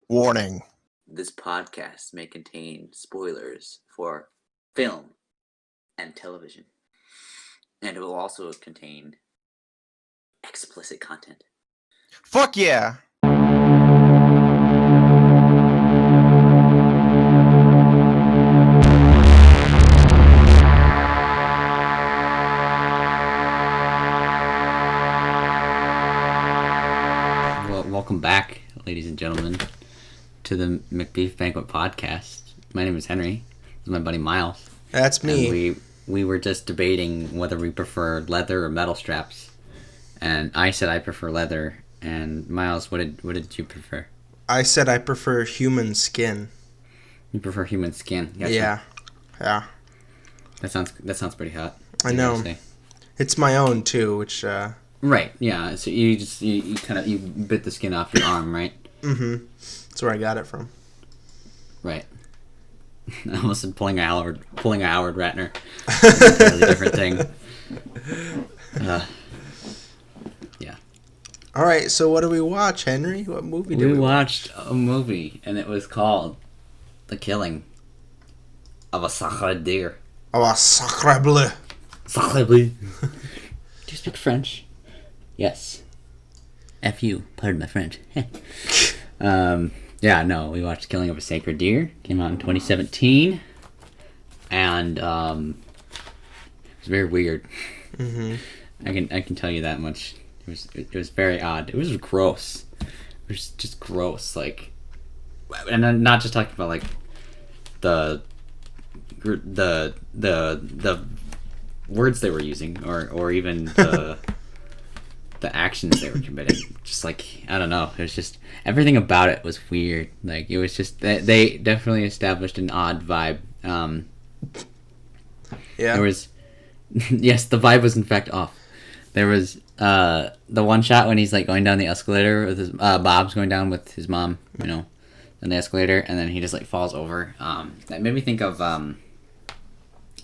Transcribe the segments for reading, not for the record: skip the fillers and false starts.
Warning. This podcast may contain spoilers for film and television, and it will also contain explicit content. Fuck yeah! Well, welcome back, ladies and gentlemen, to the Macbeef-Banquet podcast. My name is Henry. This is my buddy Miles. That's me. And we were just debating whether we prefer leather or metal straps. And I said I prefer leather. And Miles, what did you prefer? I said I prefer human skin. You prefer human skin? Gotcha. Yeah. That sounds pretty hot. I know. It's my own too, which. Right. Yeah. So you bit the skin off your arm, right? Mm-hmm. That's where I got it from. Right. I almost said pulling a Howard Ratner. Totally different thing. Yeah. All right. So what do we watch, Henry? What movie did we watch? We watched a movie, and it was called "The Killing of a Sacre Deer." Oh, a sacre bleu. Sacre bleu. Do you speak French? Yes. F you. Pardon my French. Yeah, no, we watched Killing of a Sacred Deer. Came out in 2017. And, it was very weird. Mm-hmm. I can tell you that much. It was very odd. It was gross. It was just gross, like... And I'm not just talking about, like, the words they were using, or even the actions they were committing. Just like, I don't know, it was just everything about it was weird. Like, it was just they definitely established an odd vibe. There was yes, the vibe was in fact off. There was the one shot when he's like going down the escalator with his Bob's going down with his mom, you know, on the escalator, and then he just like falls over. That made me think of I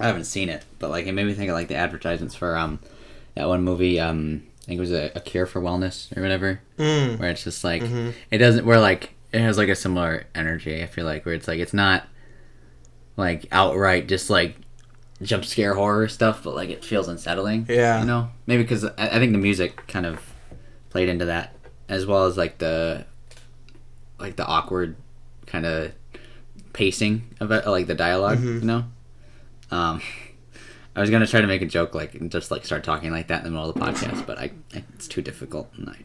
haven't seen it, but like it made me think of like the advertisements for that one movie, I think it was a Cure for Wellness or whatever, where it's just like it doesn't, where like it has like a similar energy, I feel like, where it's like it's not like outright just like jump scare horror stuff, but like it feels unsettling. Yeah, you know, maybe because I think the music kind of played into that, as well as like the awkward kind of pacing of it, like the dialogue, you know. I was gonna try to make a joke, like, and just like start talking like that in the middle of the podcast, but it's too difficult, and I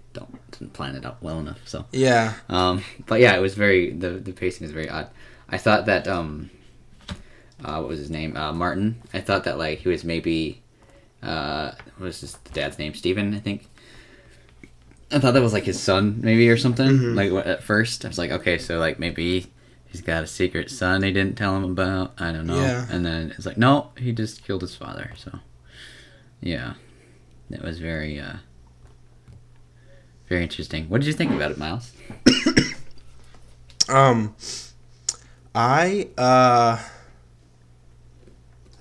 didn't plan it out well enough. So yeah. But yeah, it was the pacing is very odd. I thought that what was his name? Martin. I thought that like he was maybe what was his dad's name? Steven, I think. I thought that was like his son, maybe, or something. Like at first, I was like, okay, so like maybe he's got a secret son they didn't tell him about. I don't know. Yeah. And then it's like, no, he just killed his father. So, yeah, it was very, very interesting. What did you think about it, Miles? I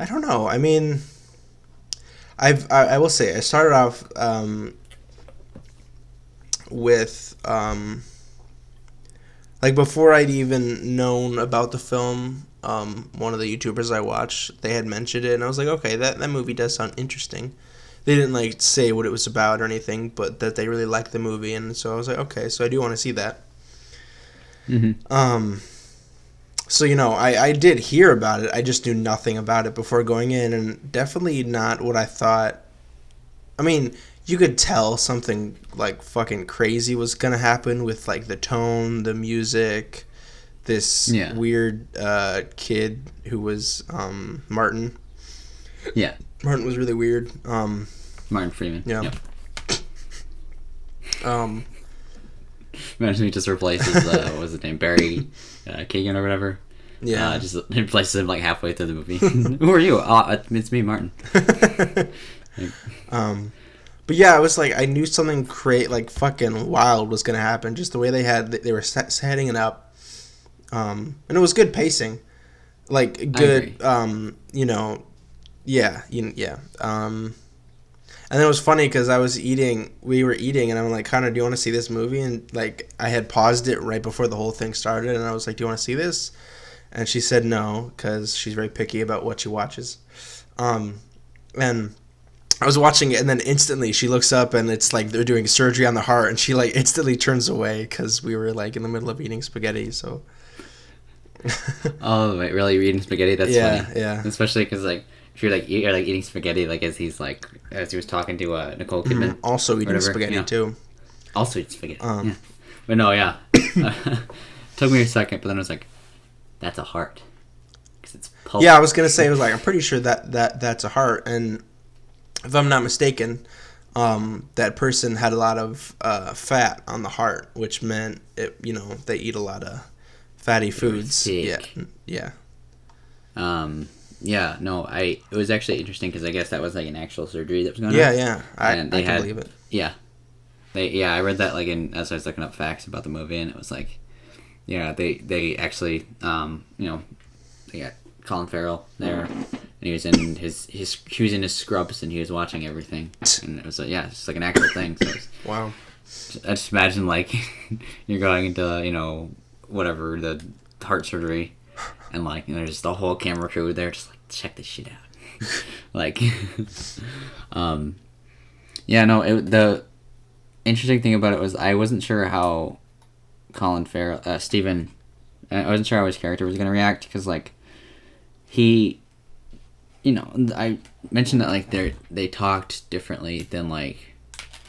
don't know. I mean, I will say I started off with like before I'd even known about the film, one of the YouTubers I watched, they had mentioned it, and I was like, okay, that movie does sound interesting. They didn't like say what it was about or anything, but that they really liked the movie, and so I was like, okay, so I do want to see that. So, you know, I did hear about it. I just knew nothing about it before going in, and definitely not what I thought. I mean, you could tell something like fucking crazy was gonna happen with like the tone, the music, this weird kid who was Martin. Yeah. Martin was really weird. Martin Freeman. Yeah. Yep. Imagine he just replaces what was his name, Barry Keoghan or whatever. Yeah. Just replaces him like halfway through the movie. Who are you? It's me, Martin. But yeah, it was like I knew something like fucking wild was gonna happen. Just the way they were setting it up, and it was good pacing, like good, you know, yeah. And it was funny because we were eating, and I'm like, Connor, do you want to see this movie? And like, I had paused it right before the whole thing started, and I was like, do you want to see this? And she said no, because she's very picky about what she watches. And I was watching it, and then instantly she looks up, and it's like they're doing surgery on the heart, and she like instantly turns away because we were like in the middle of eating spaghetti. So. Oh, wait, really? You're eating spaghetti? That's funny. Yeah. Especially because like if you're like eating spaghetti like as he was talking to Nicole Kidman. Also eating spaghetti too. Also eat spaghetti. Yeah. But no, yeah. Took me a second, but then I was like, that's a heart. Because it's pulp. Yeah, I was gonna say, I was like, I'm pretty sure that's a heart, and if I'm not mistaken, that person had a lot of fat on the heart, which meant they eat a lot of fatty foods. Yeah. Yeah, no, it was actually interesting because I guess that was like an actual surgery that was going on. Yeah, I can believe it. Yeah, I read that like as I was looking up facts about the movie, and it was like, yeah, they actually, they got Colin Farrell there, and he was in his scrubs, and he was watching everything, and it was it's like an actual thing. So wow. I just imagine like you're going into whatever the heart surgery. And like there's the whole camera crew there, just like check this shit out. Like, the interesting thing about it was I wasn't sure how Colin Farrell, Steven, I wasn't sure how his character was gonna react because like he, I mentioned that like they talked differently than like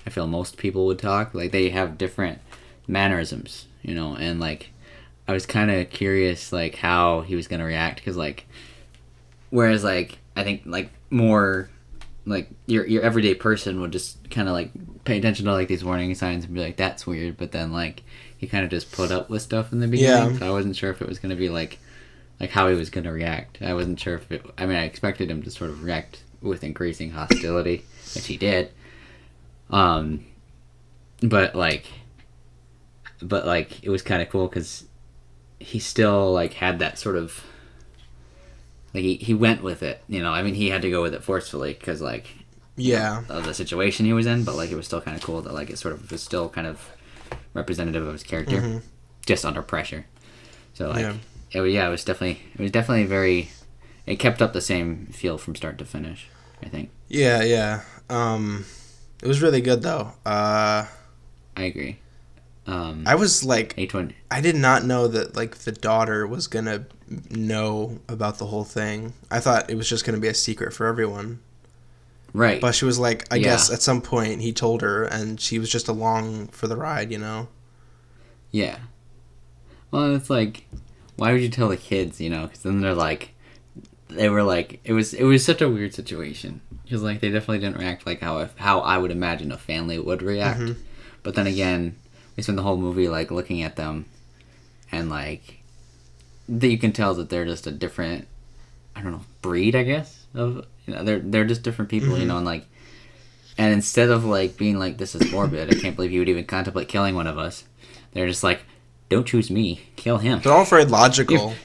I feel most people would talk. Like they have different mannerisms, and like. I was kind of curious, like, how he was going to react, because, like, whereas, like, I think, like, more, like, your everyday person would just kind of, like, pay attention to, like, these warning signs and be like, that's weird, but then, like, he kind of just put up with stuff in the beginning, so I wasn't sure if it was going to be, like, how he was going to react. I wasn't sure if I mean, I expected him to sort of react with increasing hostility, which he did, but, like, it was kind of cool, because he still like had that sort of like he went with it, I mean he had to go with it forcefully because like of the situation he was in, but like it was still kind of cool that like it sort of was still kind of representative of his character, just under pressure. So like it was definitely very, it kept up the same feel from start to finish, I think. It was really good though. I agree. I was like, I did not know that like the daughter was gonna know about the whole thing. I thought it was just gonna be a secret for everyone. Right. But she was like, I guess at some point he told her, and she was just along for the ride, Yeah. Well, it's like, why would you tell the kids, Because then they were like, it was such a weird situation. Because like they definitely didn't react like how I would imagine a family would react. But then again. We spend the whole movie like looking at them, and like you can tell that they're just a different, I don't know, breed, I guess. Of they're just different people, and like, and instead of like being like, this is morbid, I can't believe you would even contemplate killing one of us. They're just like, don't choose me, kill him. They're all very logical.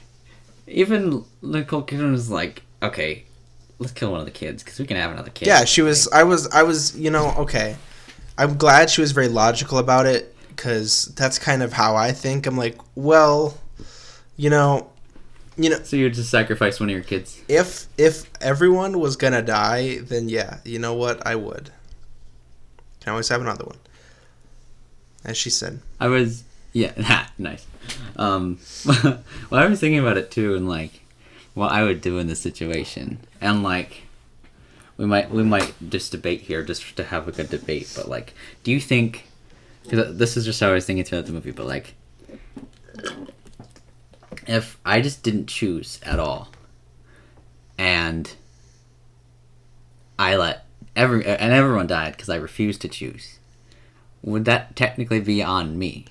Even Nicole Kidman was like, okay, let's kill one of the kids because we can have another kid. Yeah, she was. I was. Okay. I'm glad she was very logical about it. Because that's kind of how I think. I'm like, well, So you would just sacrifice one of your kids? If everyone was gonna die, then yeah, you know what? I would. Can always have another one. As she said. Nice. Well, I was thinking about it too, and like, what I would do in this situation, and like, we might just debate here, just to have a good debate. But like, do you think? Because this is just how I was thinking throughout the movie, but like, if I just didn't choose at all, and I let everyone died because I refused to choose, would that technically be on me?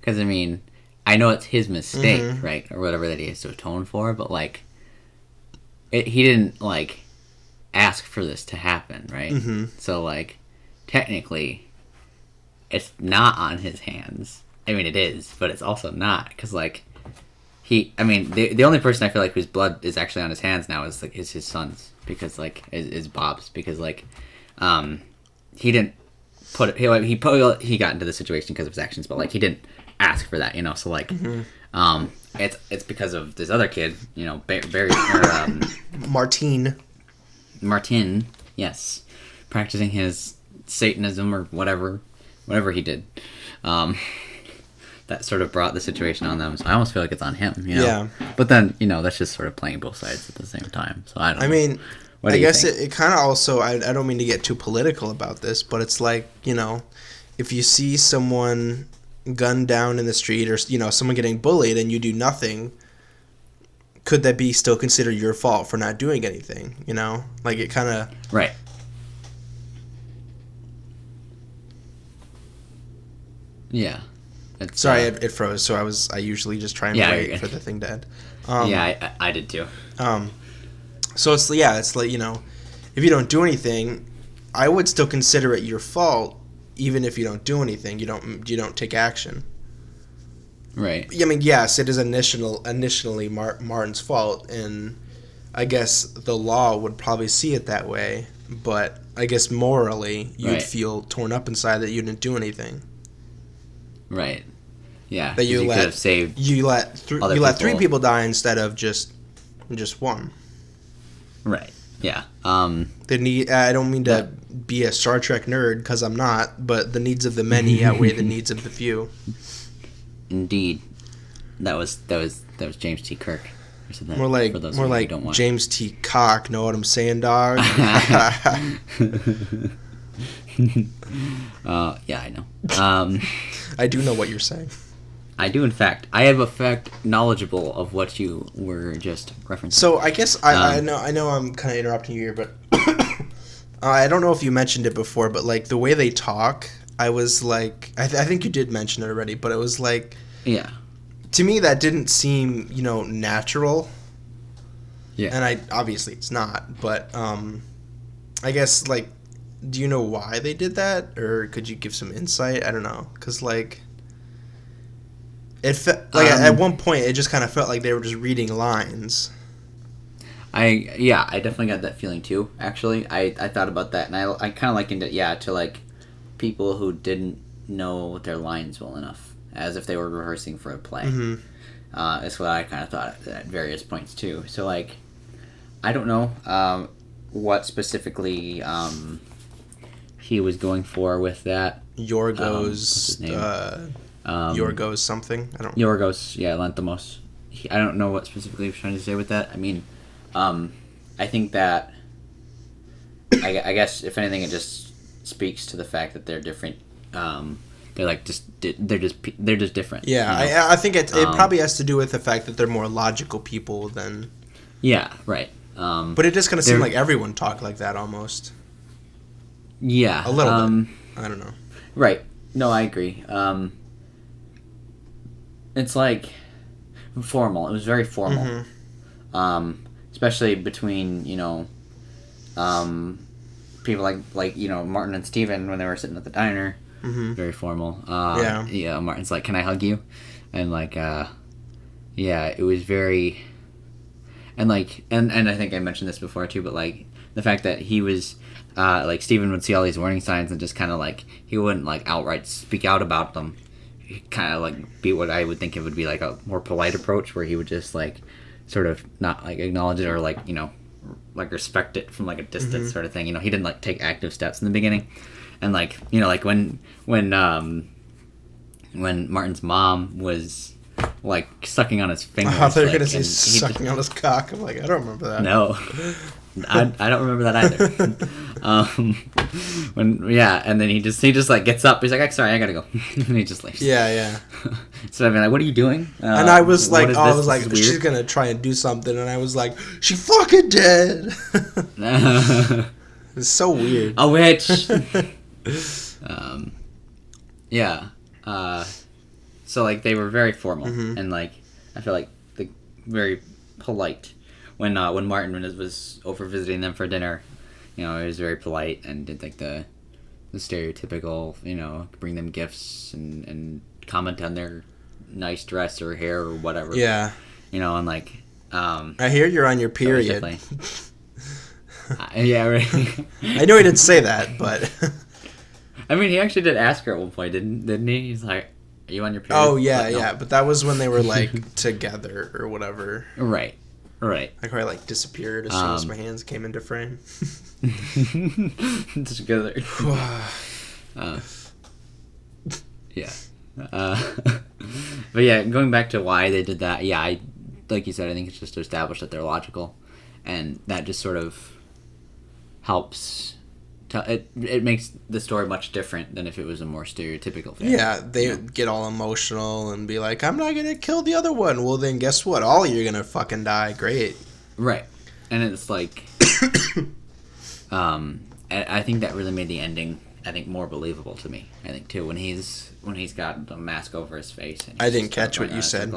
Because I mean, I know it's his mistake, right, or whatever that he has to atone for, but like, he didn't like ask for this to happen, right? So like, technically. It's not on his hands. I mean, it is, but it's also not, because like the only person I feel like whose blood is actually on his hands now is his son's, because like is Bob's, because like he didn't he got into the situation because of his actions, but like he didn't ask for that, you know. So like, it's because of this other kid, you know, Barry or Martin, yes, practicing his Satanism or whatever he did. That sort of brought the situation on them. So I almost feel like it's on him, you know. Yeah. But then, you know, that's just sort of playing both sides at the same time. So I don't know. I mean, I guess it kind of also, I don't mean to get too political about this, but it's like, you know, if you see someone gunned down in the street or, you know, someone getting bullied and you do nothing, could that be still considered your fault for not doing anything, you know? Like, it kind of... Right. Yeah. Sorry, it froze. So I usually just try and wait for the thing to end. I did too. So it's like, you know, if you don't do anything, I would still consider it your fault, even if you don't do anything. You don't take action. Right. I mean, yes, it is initially Martin's fault, and I guess the law would probably see it that way. But I guess morally, you'd feel torn up inside that you didn't do anything. Right. Yeah. That you could have saved. You let 3 people die instead of just one. Right. Yeah. I don't mean to be a Star Trek nerd because I'm not, but the needs of the many outweigh the needs of the few. Indeed. That was James T. Kirk. Or something. More like James T. Cock. Know what I'm saying, dog? Yeah, I know. I do know what you're saying. I do, in fact. I am, in fact, knowledgeable of what you were just referencing. So I guess I know I'm kind of interrupting you here, but I don't know if you mentioned it before, but like the way they talk, I was like, I think you did mention it already, but it was like, yeah, to me that didn't seem, you know, natural. Yeah, and obviously it's not, but I guess like, do you know why they did that, or could you give some insight? I don't know, because like. It felt like at one point it just kind of felt like they were just reading lines. I definitely got that feeling too. Actually, I thought about that, and I kind of likened it to like people who didn't know their lines well enough, as if they were rehearsing for a play. Mm-hmm. That's what I kind of thought at various points too. So like, I don't know what specifically he was going for with that. Yorgos. Yorgos something. I don't. Yorgos, yeah, Lanthimos. I don't know what specifically he was trying to say with that. I mean, I think that I guess if anything, it just speaks to the fact that they're different. They're like they're just different. Yeah, you know? I think it probably has to do with the fact that they're more logical people than. Yeah. Right. But it just kind of seemed like everyone talked like that almost. Yeah. A little bit. I don't know. Right. No, I agree. It's like formal. It was very formal. Mm-hmm. Especially between, you know, people like you know, Martin and Steven when they were sitting at the diner. Mm-hmm. Very formal. Yeah, Martin's like, "Can I hug you?" And like it was very and like and I think I mentioned this before too, but like the fact that he was like Steven would see all these warning signs and just kind of like he wouldn't like outright speak out about them. Kind of like be what I would think it would be like a more polite approach, where he would just like sort of not like acknowledge it or like, you know, like respect it from like a distance. Mm-hmm. Sort of thing. You know, he didn't like take active steps in the beginning, and like, you know, like when Martin's mom was like sucking on his fingers. I thought they were gonna say sucking on his cock. I'm like, I don't remember that. No. I don't remember that either. And then he just like gets up. He's like, sorry, I gotta go, and he just leaves. Yeah. So I mean, like, what are you doing? And I was like, she's gonna try and do something, and I was like, she fucking dead. It's so weird. A witch. Yeah. So like they were very formal, mm-hmm. and like I feel like very polite. When Martin was over visiting them for dinner, you know, he was very polite and did like the stereotypical, you know, bring them gifts and comment on their nice dress or hair or whatever. Yeah. You know, and like I hear you're on your period. Yeah, right. I know he didn't say that, but I mean, he actually did ask her at one point, didn't he? He's like, "Are you on your period?" oh yeah, But no. yeah. But that was when they were like together or whatever. Right. Like I like disappeared as soon as my hands came into frame. Together. Yeah. But yeah, going back to why they did that, yeah, like you said, I think it's just to establish that they're logical, and that just sort of helps. It makes the story much different than if it was a more stereotypical family. Yeah, they get all emotional and be like, "I'm not gonna kill the other one." Well, then guess what? All you're gonna fucking die. Great. Right, and it's like, I think that really made the ending, I think, more believable to me. I think too when he's got the mask over his face. And I didn't catch what you said.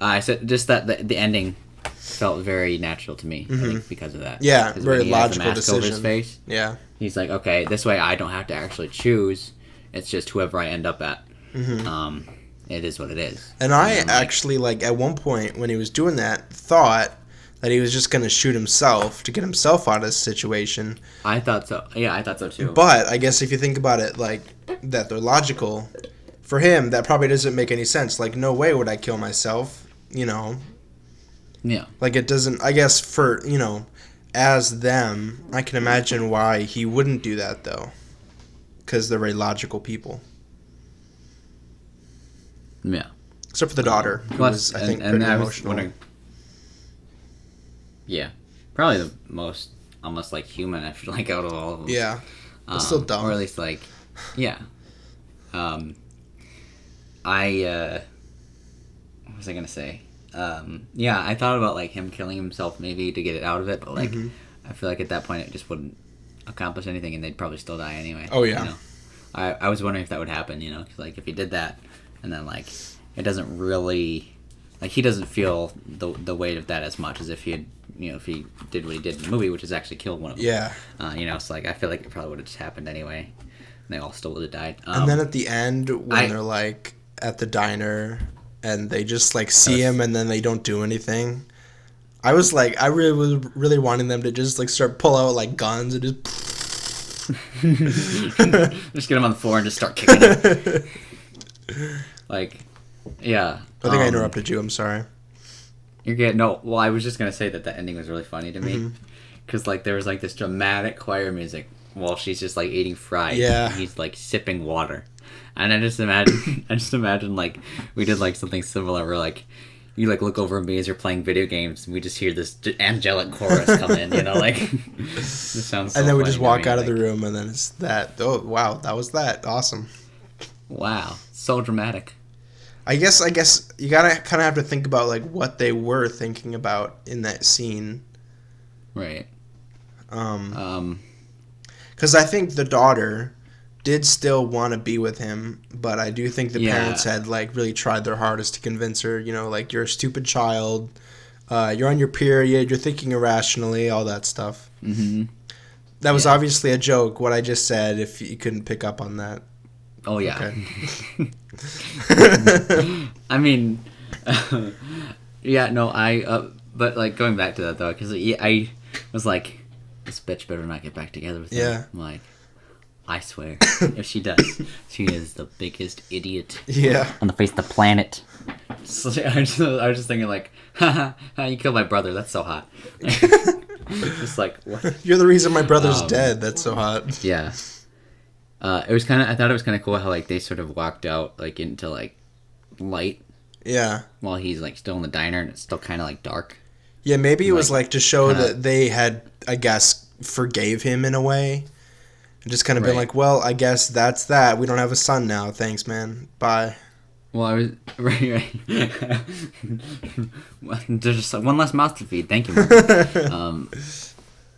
I said just that the ending felt very natural to me, I think, because of that. Yeah, when very he has the logical mask over his decision. face, Yeah. he's like, okay, this way I don't have to actually choose. It's just whoever I end up at. It is what it is. And I actually, like, at one point when he was doing that, thought that he was just going to shoot himself to get himself out of this situation. I thought so. Yeah, I thought so too. But I guess if you think about it, like, that they're logical, for him, that probably doesn't make any sense. Like, no way would I kill myself, you know? Yeah. Like, it doesn't, I guess for, you know, as them, I can imagine why he wouldn't do that, though. Because they're very logical people. Yeah. Except for the daughter, who was, I think, pretty emotional. Yeah. Probably the most, almost, like, human, I feel like, out of all of them. Yeah. But still dumb. Or at least, like, yeah. What was I going to say? Yeah, I thought about, like, him killing himself maybe to get it out of it, but, like, I feel like at that point it just wouldn't accomplish anything and they'd probably still die anyway. Oh, yeah. You know? I was wondering if that would happen, you know, 'cause, like, if he did that and then, like, it doesn't really, like, he doesn't feel the weight of that as much as if he had, you know, if he did what he did in the movie, which is actually killed one of them. Yeah. You know, so, like, I feel like it probably would have just happened anyway. And they all still would have died. And then at the end, when they're, like, at the diner and they just, like, see him and then they don't do anything, I was, like, I really was really wanting them to just, like, start pull out, like, guns and just... just get him on the floor and just start kicking him. Like, yeah. I think I interrupted you. I'm sorry. You're good. No, well, I was just going to say that the ending was really funny to me. Because, like, there was, like, this dramatic choir music while she's just, like, eating fries. Yeah. And he's, like, sipping water. And I just imagine, like, we did, like, something similar where, like, you, like, look over at me as you're playing video games and we just hear this angelic chorus come in, you know, like, this sounds so and then we just walk me, out of the room and then it's that. Oh, wow, that was that. Awesome. Wow. So dramatic. I guess you gotta kind of have to think about, like, what they were thinking about in that scene. Right. Because I think the daughter did still want to be with him, but I do think the parents had, like, really tried their hardest to convince her, you know, like, you're a stupid child, you're on your period, you're thinking irrationally, all that stuff. That was obviously a joke, what I just said, if you couldn't pick up on that. Oh, yeah. Okay. I mean, yeah, no, but, like, going back to that, though, because I was like, this bitch better not get back together with him. Yeah. I'm like, I swear, if she does, she is the biggest idiot on the face of the planet. So I was just thinking, like, haha, you killed my brother, that's so hot. Just like, what? You're the reason my brother's dead, that's so hot. Yeah. It was kind of, I thought it was kind of cool how, like, they sort of walked out, like, into, like, light. Yeah. While he's, like, still in the diner and it's still kind of, like, dark. Yeah, maybe it was, like, to show that they had, I guess, forgave him in a way. And just kind of been like, well, I guess that's that. We don't have a son now. Thanks, man. Bye. Well, I was... Right. There's just one less mouth to feed. Thank you, Mom.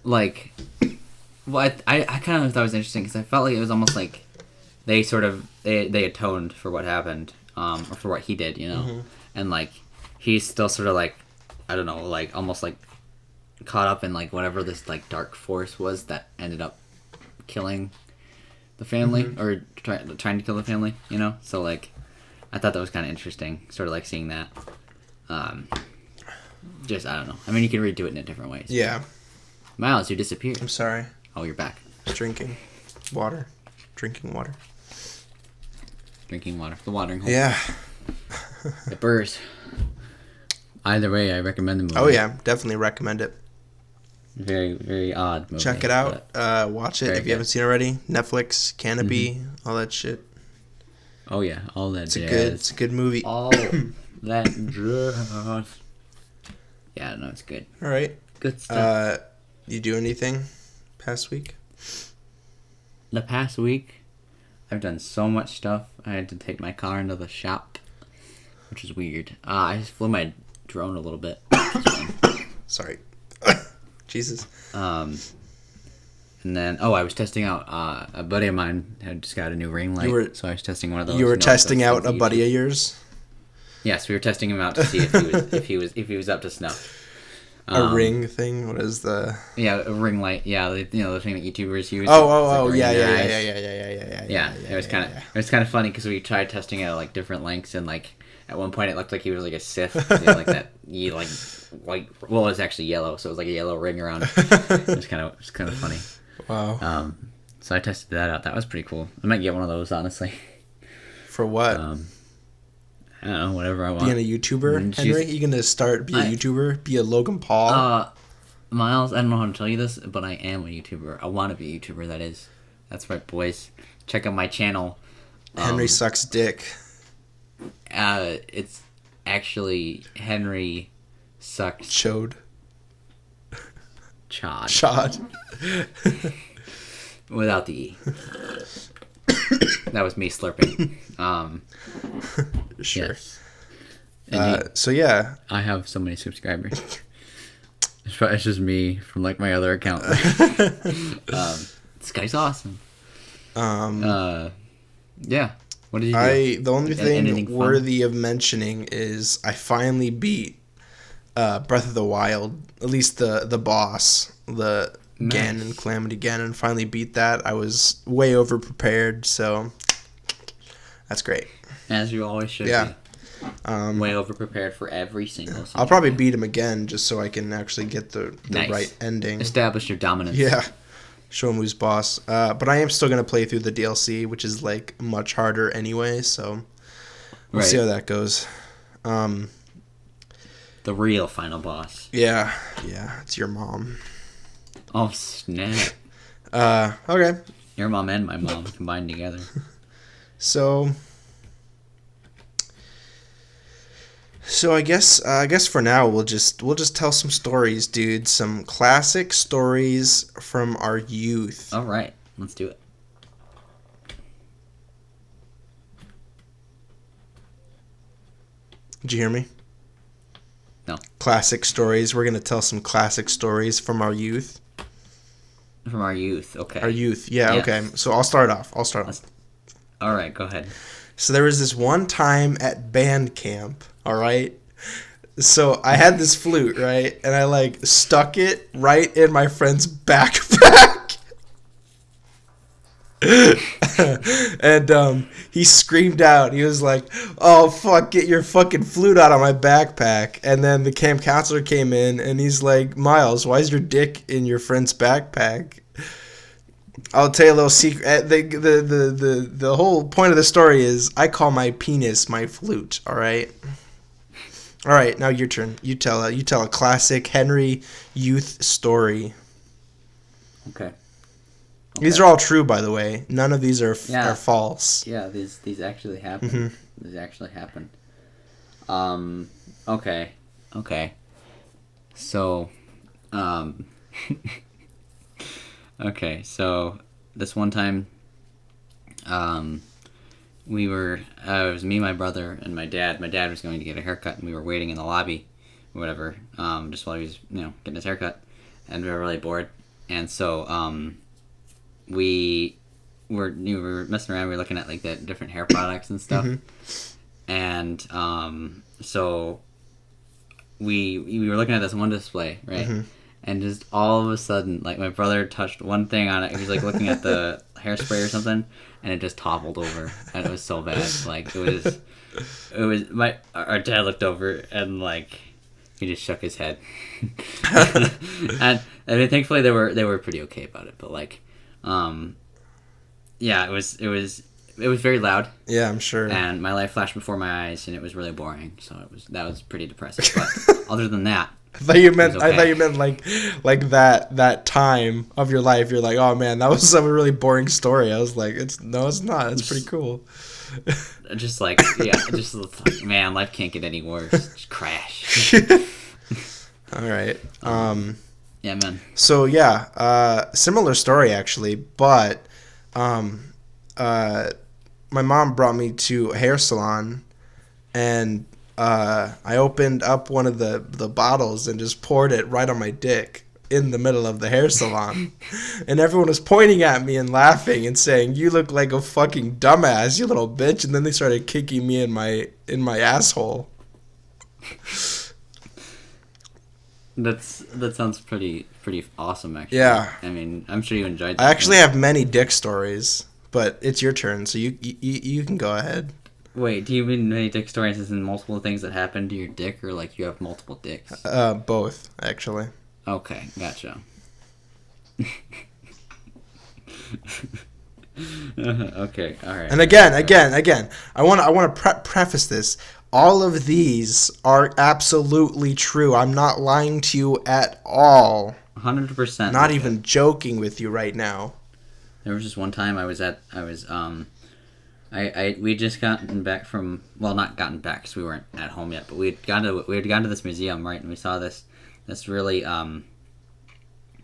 Like... Well, I kind of thought it was interesting because I felt like it was almost like they sort of... They atoned for what happened. Or for what he did, you know? And, like, he's still sort of, like... I don't know, like, almost, like, caught up in, like, whatever this, like, dark force was that ended up killing the family, or trying to kill the family, you know? So, like, I thought that was kind of interesting, sort of, like, seeing that. Just, I don't know. I mean, you can redo it in different ways. Yeah. Miles, you disappeared. I'm sorry. Oh, you're back. Drinking water. Drinking water. Drinking water. The watering hole. Yeah. It burrs. Either way, I recommend the movie. Oh, yeah. Definitely recommend it. Very, very odd movie. Check it out. Watch it if you haven't seen it already. Netflix, Canopy, all that shit. Oh, yeah. All that It's a good movie. All that jazz. Yeah, no, it's good. All right. Good stuff. You do anything past week? The past week, I've done so much stuff. I had to take my car into the shop, which is weird. I just flew my drone a little bit. Sorry. Jesus. And then, I was testing out, a buddy of mine had just got a new ring light, so I was testing one of those. You were testing out a buddy of yours? Yes, we were testing him out to see if he was up to snuff. A ring thing? What is the... Yeah, a ring light. Yeah, the thing that YouTubers use. Yeah. It was kind of funny because we tried testing it at like different lengths, and like at one point it looked like he was like a Sith. Like that, well, it's actually yellow, so it was like a yellow ring around. It was kind of funny. Wow. So I tested that out. That was pretty cool. I might get one of those, honestly. For what? I don't know, whatever I want. Being a YouTuber, Henry? You gonna be a YouTuber? Be a Logan Paul? Miles, I don't know how to tell you this, but I am a YouTuber. I want to be a YouTuber, that is. That's right, boys. Check out my channel. Henry sucks dick. It's actually Henry sucks... Chod. Without the E. That was me slurping. Sure. Yes. So yeah, I have so many subscribers. It's just me from like my other account. This guy's awesome. Yeah. What did you do? The only thing worthy of mentioning is I finally beat Breath of the Wild. At least the boss, the Ganon, Calamity Ganon. Finally beat that. I was way over prepared, so that's great. As you always should be. Way over prepared for every single. I'll probably beat him again just so I can actually get the right ending. Establish your dominance. Yeah. Show him who's boss. But I am still going to play through the DLC, which is like much harder anyway, so we'll see how that goes. The real final boss. Yeah, it's your mom. Oh, snap. Okay. Your mom and my mom combined together. So I guess for now we'll just tell some stories, dude. Some classic stories from our youth. All right, let's do it. Did you hear me? No. Classic stories. We're gonna tell some classic stories from our youth. From our youth, okay. Our youth, yeah. Okay. So I'll start off. All right, go ahead. So there was this one time at band camp, all right? So I had this flute, right? And I, like, stuck it right in my friend's backpack. And he screamed out. He was like, "Oh, fuck, get your fucking flute out of my backpack." And then the camp counselor came in, and he's like, "Miles, why is your dick in your friend's backpack?" I'll tell you a little secret. The whole point of the story is I call my penis my flute. All right. All right. Now your turn. You tell a classic Henry youth story. Okay. These are all true, by the way. None of these are false. Yeah, these actually happened. Mm-hmm. These actually happened. Okay. So, okay, so this one time, we were, it was me, my brother, and my dad. My dad was going to get a haircut, and we were waiting in the lobby, or whatever, just while he was, getting his haircut, and we were really bored, and so, we were messing around. We were looking at like the different hair products and stuff, and so we were looking at this one display, right? And just all of a sudden, like, my brother touched one thing on it. He was like looking at the hairspray or something, and it just toppled over, and it was so bad. Like, our dad looked over and like He just shook his head. And I mean, thankfully they were pretty okay about it. But like, yeah, it was very loud. Yeah, I'm sure. And my life flashed before my eyes, and it was really boring. So that was pretty depressing. But other than that, I thought you meant okay. like that time of your life. You're like, oh man, that was a really boring story. I was like, it's not. It's pretty cool. Just like man, life can't get any worse. Just crash. All right. Yeah, man. So yeah, similar story actually, but my mom brought me to a hair salon, and I opened up one of the bottles and just poured it right on my dick in the middle of the hair salon. And everyone was pointing at me and laughing and saying, "You look like a fucking dumbass, you little bitch." And then they started kicking me in my asshole. That sounds pretty awesome, actually. Yeah. I mean, I'm sure you enjoyed that. I actually have many dick stories, but it's your turn, so you can go ahead. Wait, do you mean many dick stories as in multiple things that happened to your dick, or like you have multiple dicks? Both, actually. Okay, gotcha. Okay, all right. And again, I want to preface this. All of these are absolutely true. I'm not lying to you at all. 100%. Not even joking with you right now. There was just one time we just gotten back from, well, not gotten back because we weren't at home yet, but we had gone to this museum, right, and we saw this really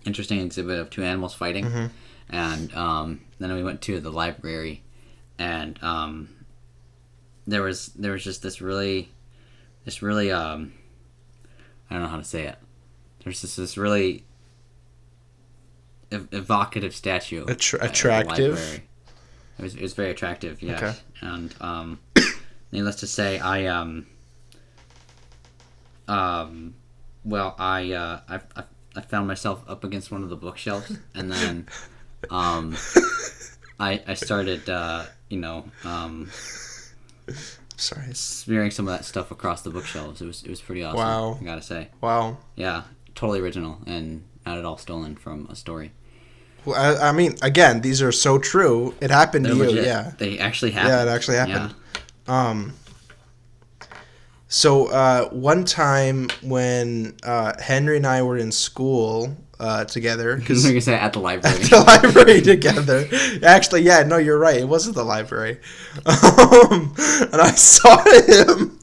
interesting exhibit of two animals fighting, mm-hmm. and then we went to the library, and there was just this really I don't know how to say it. There's this really evocative statue. Attractive. It was very attractive, yes. Okay. And needless to say, I found myself up against one of the bookshelves, and then I started sorry, smearing some of that stuff across the bookshelves. It was pretty awesome. Wow. I gotta say. Wow. Yeah, totally original and not at all stolen from a story. Well, I mean, again, these are so true. It happened to you, legit. yeah. They actually happened. Yeah, it actually happened. Yeah. So one time when Henry and I were in school together, because like I said, at the library. At the library together. Actually, yeah, no, you're right. It wasn't the library, and I saw him.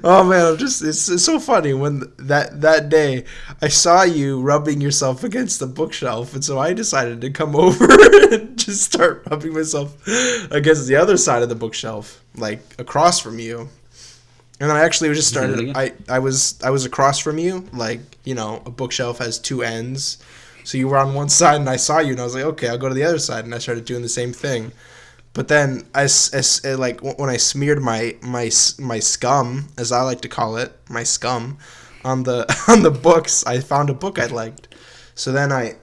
Oh man, it's so funny when that day I saw you rubbing yourself against the bookshelf, and so I decided to come over and just start rubbing myself against the other side of the bookshelf, like across from you. And then I actually just started. I was across from you, like, you know, a bookshelf has two ends, so you were on one side, and I saw you, and I was like, okay, I'll go to the other side, and I started doing the same thing. But then like when I smeared my scum, as I like to call it, my scum, on the books, I found a book I liked. So then I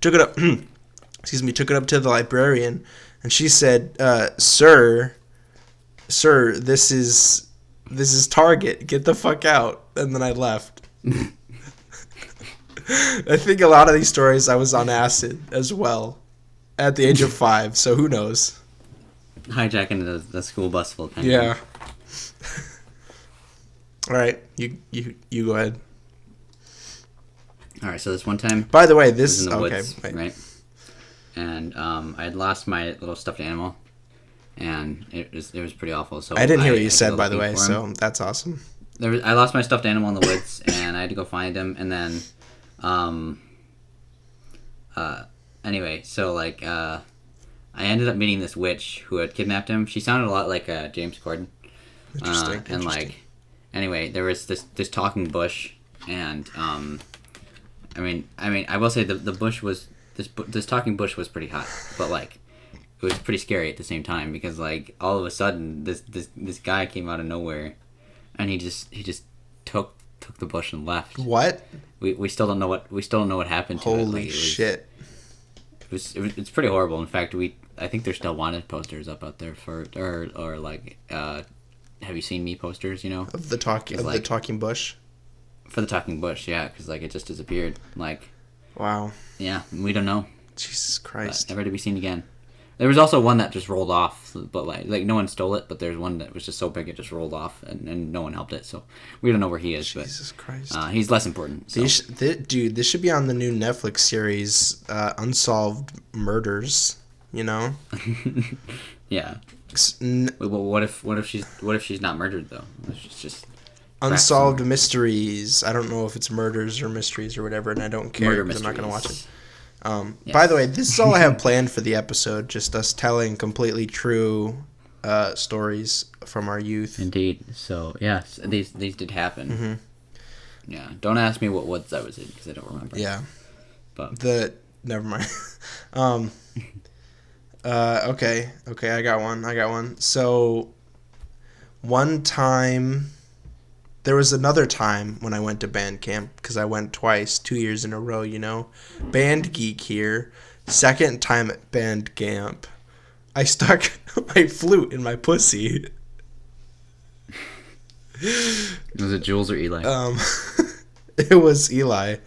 took it up. Took it up to the librarian, and she said, "Sir, this is Target. Get the fuck out." And then I left. I think a lot of these stories I was on acid as well. At the age of 5, so who knows? Hijacking the school bus full of penguins. Yeah. All right, you go ahead. All right, so this one time. By the way, this was in the okay, woods, wait. right? And I had lost my little stuffed animal, and it was pretty awful. So I didn't hear what you said, by the way. So that's awesome. I lost my stuffed animal in the woods, and I had to go find him, and then, anyway, so like I ended up meeting this witch who had kidnapped him. She sounded a lot like James Corden. Interesting. And like, anyway, there was this talking bush, and I mean, I will say the bush was this talking bush was pretty hot, but like, it was pretty scary at the same time because like all of a sudden this guy came out of nowhere, and he just took the bush and left. What? We still don't know what happened to it. Holy shit. It's pretty horrible. In fact, I think there's still wanted posters up out there for or like "Have you seen me?" posters, Of the talking bush. For the talking bush, yeah, because like it just disappeared. Like, wow, yeah, we don't know. Jesus Christ, never to be seen again. There was also one that just rolled off, but like no one stole it. But there's one that was just so big it just rolled off, and no one helped it. So we don't know where he is. Jesus Christ, he's less important. So. Dude, this should be on the new Netflix series, Unsolved Murders. Yeah. Well, what if she's not murdered though? It's just Unsolved Mysteries. I don't know if it's murders or mysteries or whatever, and I don't care because I'm not going to watch it. Yes. By the way, this is all I have planned for the episode, just us telling completely true stories from our youth. Indeed. So, yes, these did happen. Mm-hmm. Yeah. Don't ask me what woods I was in, because I don't remember. Yeah. But never mind. Okay, I got one. So, one time... There was another time when I went to band camp, because I went twice, 2 years in a row, Band geek here. Second time at band camp, I stuck my flute in my pussy. Was it Jules or Eli? It was Eli.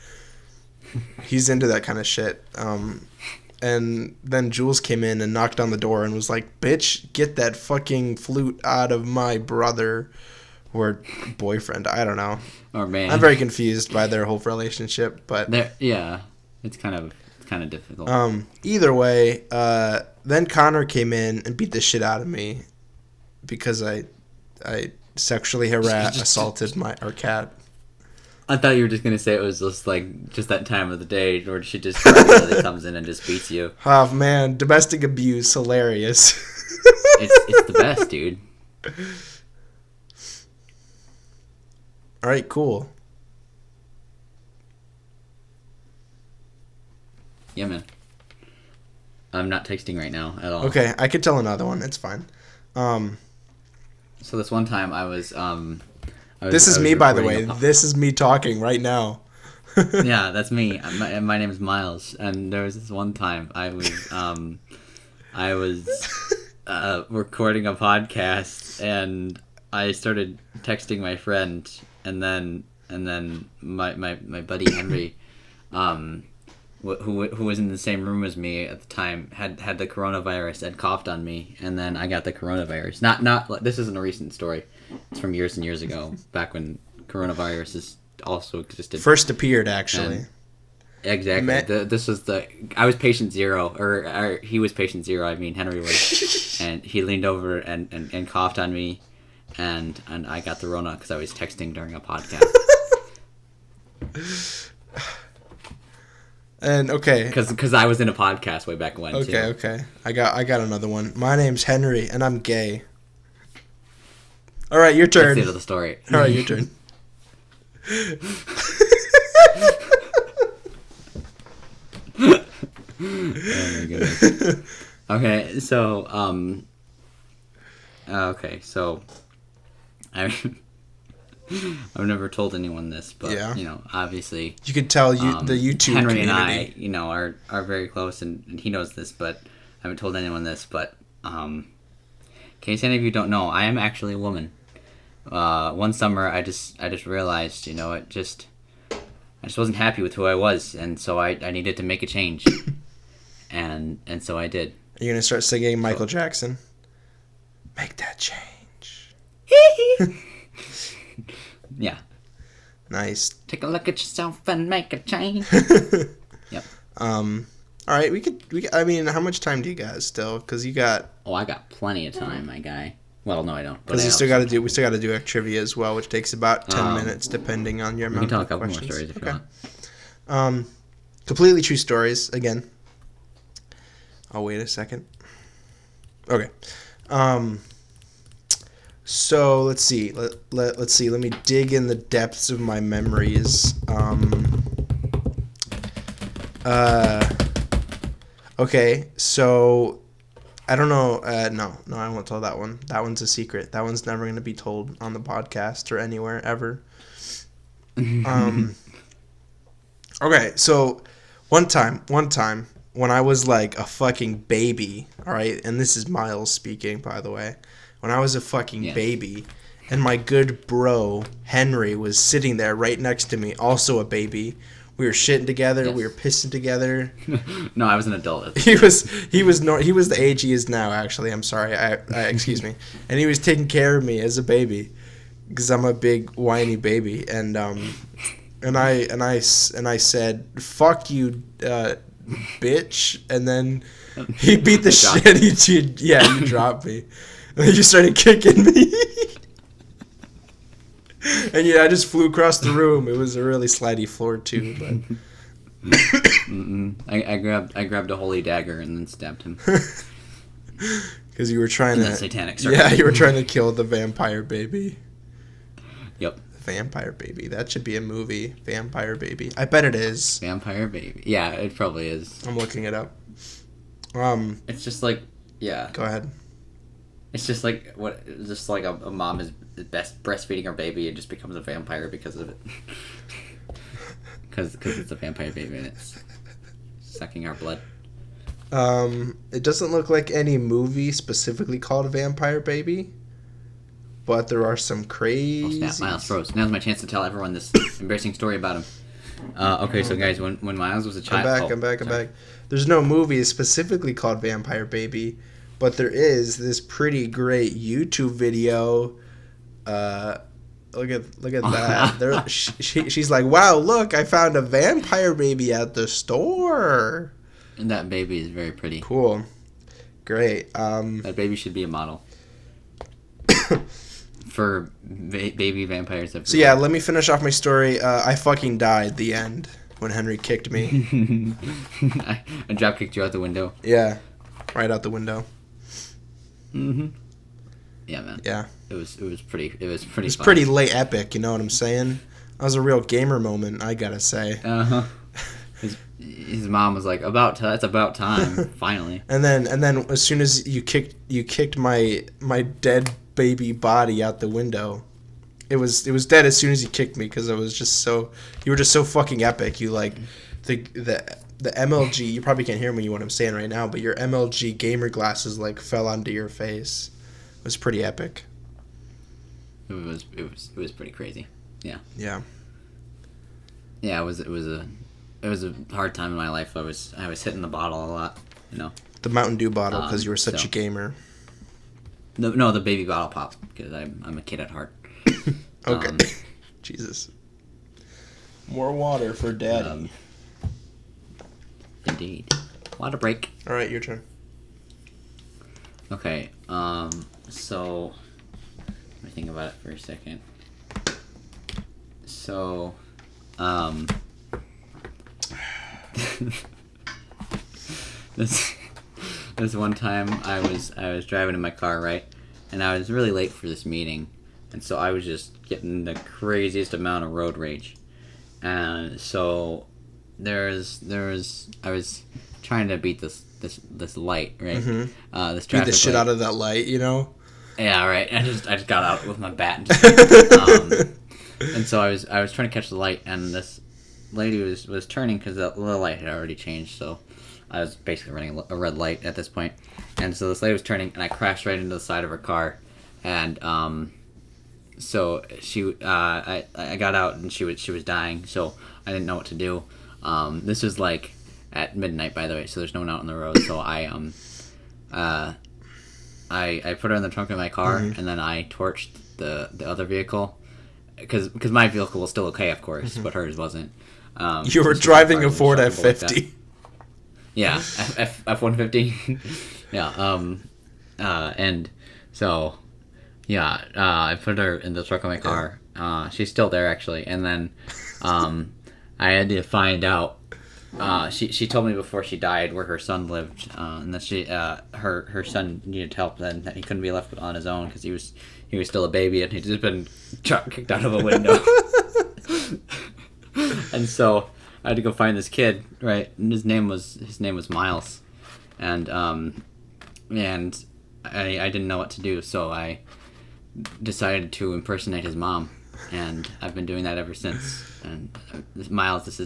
He's into that kind of shit. And then Jules came in and knocked on the door and was like, "Bitch, get that fucking flute out of my brother." Or boyfriend, I don't know. Or man. I'm very confused by their whole relationship, but it's kind of difficult. Either way, then Connor came in and beat the shit out of me because I sexually assaulted our cat. I thought you were just gonna say it was just that time of the day, or she just comes in and just beats you. Oh man, domestic abuse, hilarious. it's the best, dude. All right, cool. Yeah, man. I'm not texting right now at all. Okay, I could tell another one. It's fine. So this one time I was this is me, by the way. This is me talking right now. Yeah, that's me. My name is Milz, and there was this one time I was recording a podcast, and I started texting my friend. And then my buddy Henry, who was in the same room as me at the time, had the coronavirus and coughed on me, and then I got the coronavirus. Not this isn't a recent story. It's from years and years ago, back when coronaviruses also existed. First appeared, actually. Exactly. I was patient zero, or he was patient zero. I mean, Henry was, and he leaned over and coughed on me. And I got the Rona because I was texting during a podcast. And okay, because I was in a podcast way back when. Okay. I got another one. My name's Henry, and I'm gay. All right, your turn. That's the end of the story. All right, your turn. Oh my goodness. Okay, so I've never told anyone this, but obviously you could tell the YouTube Henry community. and I, are very close, and he knows this, but I haven't told anyone this. But in case any of you don't know, I am actually a woman. One summer, I just realized, I just wasn't happy with who I was, and so I needed to make a change, and so I did. Are you gonna start singing Michael Jackson? Make that change. Yeah. Nice. Take a look at yourself and make a change. Yep. All right, we could. I mean, how much time do you guys still? Because you got. Oh, I got plenty of time, my guy. Well, no, I don't. Because we still got to do Actrivia as well, which takes about 10 minutes, depending on your amount of questions. We can tell a couple more stories if you want. Completely true stories again. I'll wait a second. Okay. So let's see. Let's see. Let me dig in the depths of my memories. Okay. So I don't know. No, I won't tell that one. That one's a secret. That one's never going to be told on the podcast or anywhere ever. Okay. So one time when I was like a fucking baby. All right, and this is Miles speaking, by the way. When I was a fucking baby, and my good bro Henry was sitting there right next to me, also a baby. We were shitting together. Yes. We were pissing together. No, I was an adult. He was the age he is now. Actually, I'm sorry. I excuse me. And he was taking care of me as a baby, because I'm a big whiny baby. And I said, "Fuck you, bitch." And then he beat the shit. You dropped me. And then you started kicking me. And I just flew across the room. It was a really slidey floor too, but I grabbed a holy dagger and then stabbed him. Because you were trying to satanic circle. Yeah, you were trying to kill the vampire baby. Yep. Vampire baby. That should be a movie. Vampire baby. I bet it is. Vampire baby. Yeah, it probably is. I'm looking it up. It's just like, yeah. Go ahead. It's just like a mom is best breastfeeding her baby and just becomes a vampire because of it. Because it's a vampire baby and it's sucking our blood. It doesn't look like any movie specifically called Vampire Baby, but there are some crazy. Oh snap! Miles froze. Now's my chance to tell everyone this embarrassing story about him. Okay, so guys, when Miles was a child, I'm back. There's no movie specifically called Vampire Baby, but there is this pretty great YouTube video. Look at that. She's like, "Wow, look! I found a vampire baby at the store." And that baby is very pretty. Cool, great. That baby should be a model for baby vampires. So yeah, let me finish off my story. I fucking died. The end when Henry kicked me. I drop kicked you out the window. Yeah, right out the window. Mhm. Yeah, man. Yeah. It was pretty. It was pretty. It was pretty late epic. You know what I'm saying? That was a real gamer moment. I gotta say. His mom was like, "It's about time, finally." And then as soon as you kicked my dead baby body out the window, it was dead as soon as you kicked me, because you were just so fucking epic. You like the MLG. You probably can't hear me what I'm saying right now, but your MLG gamer glasses like fell onto your face. It was pretty epic. It was pretty crazy. Yeah. Yeah. Yeah, it was a hard time in my life. I was hitting the bottle a lot, you know. The Mountain Dew bottle, because you were such a gamer. No, the baby bottle pop, because I'm a kid at heart. Okay. Jesus. More water for Daddy. Indeed. Water break. All right, your turn. Okay. So let me think about it for a second. So, this one time I was driving in my car, right, and I was really late for this meeting, and so I was just getting the craziest amount of road rage, and so I was trying to beat this light, right? Mm-hmm. This traffic beat the shit light. out of that light, you know. Yeah, right. I just got out with my bat and just, and so I was trying to catch the light, and this lady was turning because the light had already changed, so I was basically running a red light at this point. And so this lady was turning, and I crashed right into the side of her car, and so she I got out, and she was dying, so I didn't know what to do. This was like at midnight, by the way, so there's no one out on the road. So I put her in the trunk of my car, mm-hmm. and then I torched the other vehicle, because my vehicle was still okay, of course, mm-hmm. but hers wasn't. You were driving a Ford F-50. Like yeah, F-150. Yeah. And so, yeah, I put her in the trunk of my car. She's still there, actually. And then I had to find out. She told me before she died where her son lived, and that her son needed help, and that he couldn't be left on his own because he was still a baby and he'd just been kicked out of a window. And so I had to go find this kid, right? And his name was Miles, and I didn't know what to do, so I decided to impersonate his mom, and I've been doing that ever since. And Miles, this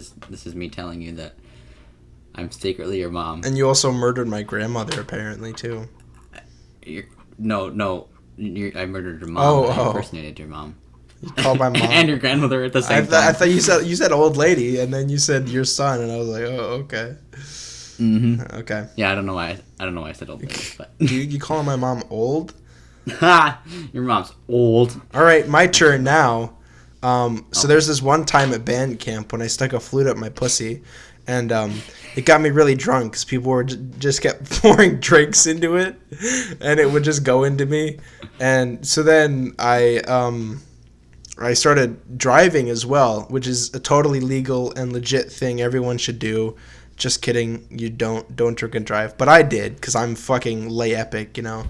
is me telling you that I'm secretly your mom. And you also murdered my grandmother, apparently, too. No. I murdered your mom. I Oh. impersonated your mom. You called my mom. And your grandmother at the same time. I thought you said old lady, and then you said your son, and I was like, oh, okay. Mm-hmm. Okay. Yeah, I don't know why I said old lady, but You calling my mom old? your mom's old. All right, my turn now. So there's this one time at band camp when I stuck a flute up my pussy, and it got me really drunk because people were just kept pouring drinks into it, and it would just go into me. And so then I started driving as well, which is a totally legal and legit thing everyone should do. Just kidding, you don't drink and drive, but I did because I'm fucking lay epic, you know.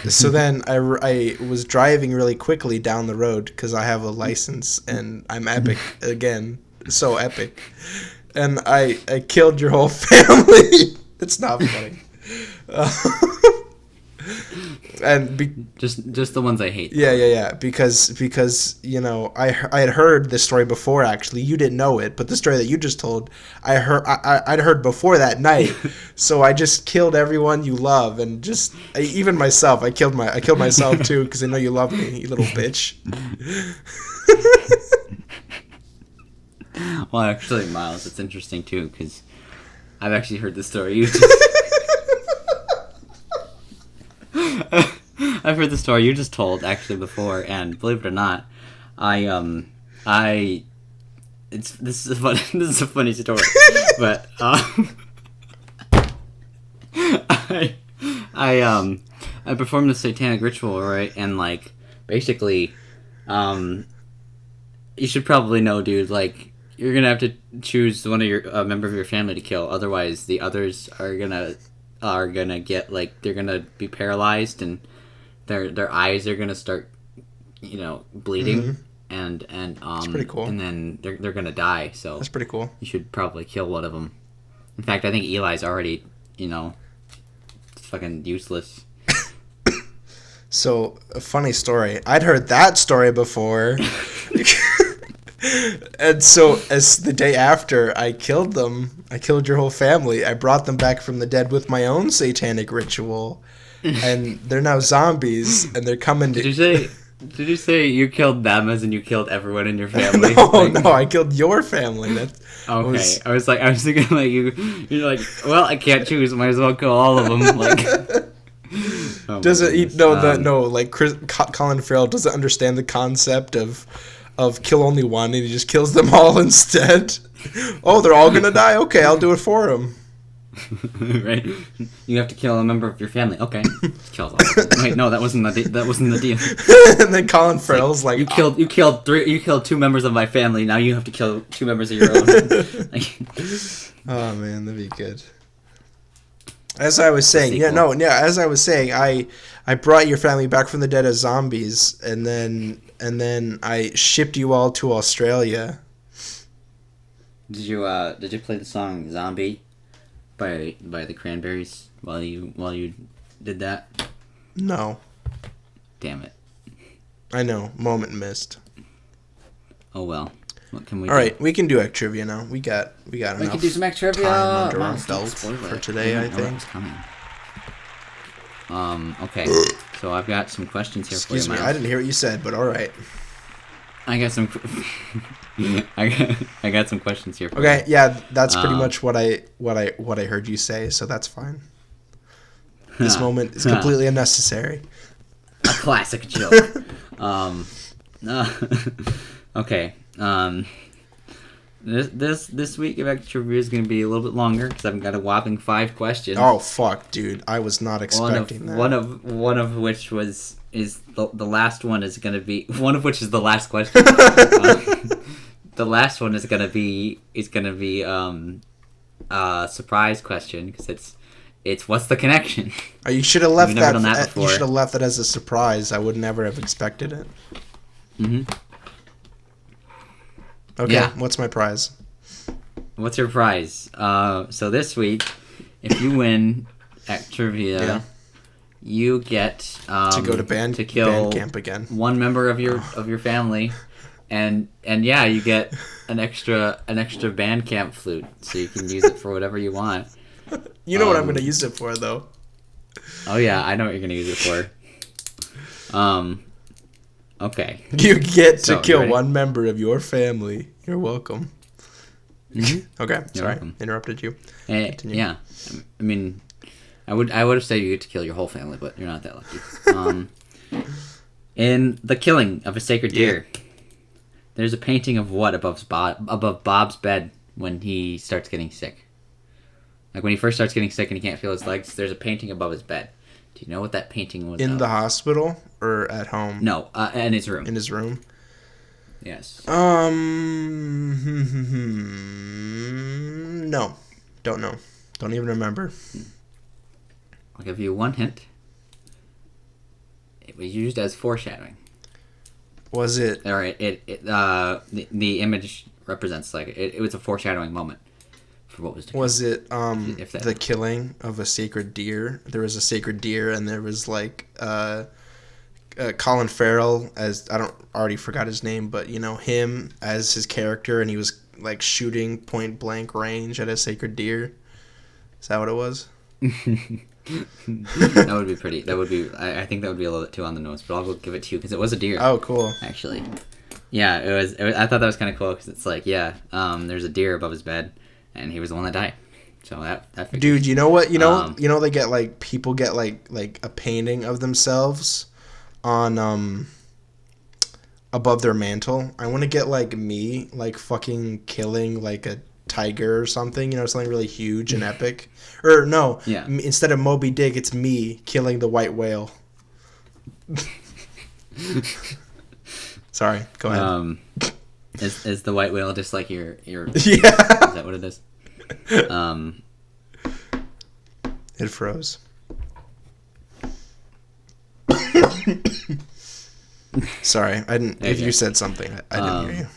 So then I was driving really quickly down the road because I have a license and I'm epic again, so epic, and I killed your whole family. It's not funny. And just the ones I hate. Yeah. Because you know I had heard this story before. Actually, you didn't know it, but the story that you just told, I'd heard before that night. So I just killed everyone you love, and even myself. I killed myself too because I know you love me, you little bitch. Well, actually, Miles, it's interesting too because I've actually heard the story. I've heard the story you just told actually before, and believe it or not, this is a funny story, but I performed a satanic ritual, right? And like basically, you should probably know, dude. Like you're gonna have to choose one of your a member of your family to kill, otherwise the others are gonna get like they're gonna be paralyzed and their eyes are gonna start, you know, bleeding, and That's pretty cool. And then they're gonna die. So That's pretty cool. You should probably kill one of them. In fact, I think Eli's already, you know, fucking useless. So a funny story. I'd heard that story before. And so, as the day after I killed your whole family, I brought them back from the dead with my own satanic ritual, and they're now zombies, and they're coming to... Did you say you killed them as in you killed everyone in your family? No, I killed your family. Okay. I was thinking like you're like, well, I can't choose, might as well kill all of them. Like... Oh Colin Farrell doesn't understand the concept of kill only one, and he just kills them all instead. Oh, they're all gonna die? Okay, I'll do it for them. Right? You have to kill a member of your family. Okay, kill all of them. Wait, no, that wasn't the deal. And then Colin Farrell's like, you killed two members of my family. Now you have to kill two members of your own. Oh man, that'd be good. As I was saying, as I was saying, I brought your family back from the dead as zombies, and then I shipped you all to Australia. Did you play the song "Zombie" by the Cranberries while you did that? No. Damn it. I know. Moment missed. Oh well. What can we? All right, we can do Actrivia now. We got enough. We can do some Actrivia time under our belt for today, I think. Okay. So I've got some questions here for you, Excuse me, Miles. I didn't hear what you said, but all right. I got some. I got some questions here for you. Okay, yeah, that's pretty much what I heard you say, so that's fine. This moment is completely unnecessary. A classic joke. Okay. This week of Actrivia is going to be a little bit longer because I've got a whopping 5 questions. Oh fuck, dude! I was not expecting that. One of which is the last one is going to be one of which is the last question. The last one is going to be a surprise question because it's what's the connection? You should have left that. Before. You should have left it as a surprise. I would never have expected it. Mm-hmm. Okay, yeah. What's my prize? What's your prize? So this week, if you win Actrivia, you get to go to band camp again. One member of your family, and yeah, you get an extra band camp flute, so you can use it for whatever you want. You know what I'm going to use it for, though. Oh yeah, I know what you're going to use it for. Okay. You get to So, you kill ready? one member of your family. You're welcome. Okay, You're sorry, welcome. interrupted you. Continue. Yeah. I mean, I would have said you get to kill your whole family, but you're not that lucky. In The Killing of a Sacred Deer, there's a painting of what above Bob's bed when he starts getting sick? Like when he first starts getting sick and he can't feel his legs, there's a painting above his bed. Do you know what that painting was? In the hospital or at home? No, in his room. In his room. Yes. No, don't know. Don't even remember. I'll give you one hint. It was used as foreshadowing. Was it? All right. The image represents it was a foreshadowing moment for what was to come. Was it If that- the killing of a sacred deer? There was a sacred deer, and there was like Colin Farrell as I already forgot his name, but you know him as his character, and he was like shooting point blank range at a sacred deer. Is that what it was? That would be pretty. That would be. I think that would be a little bit too on the nose, but I'll give it to you because it was a deer. Oh, cool. Actually, yeah, it was. I thought that was kind of cool because it's like, there's a deer above his bed, and he was the one that died. So that figures. Dude, you know what? You know they get like people get like a painting of themselves on above their mantle. I want to get like me like fucking killing like a tiger or something, you know, something really huge and epic. Or no, instead of Moby Dick, it's me killing the white whale. Sorry, go ahead. Is the white whale just like your Yeah. Is that what it is? It froze. Sorry, I didn't. There If you you go. said something, I didn't hear you.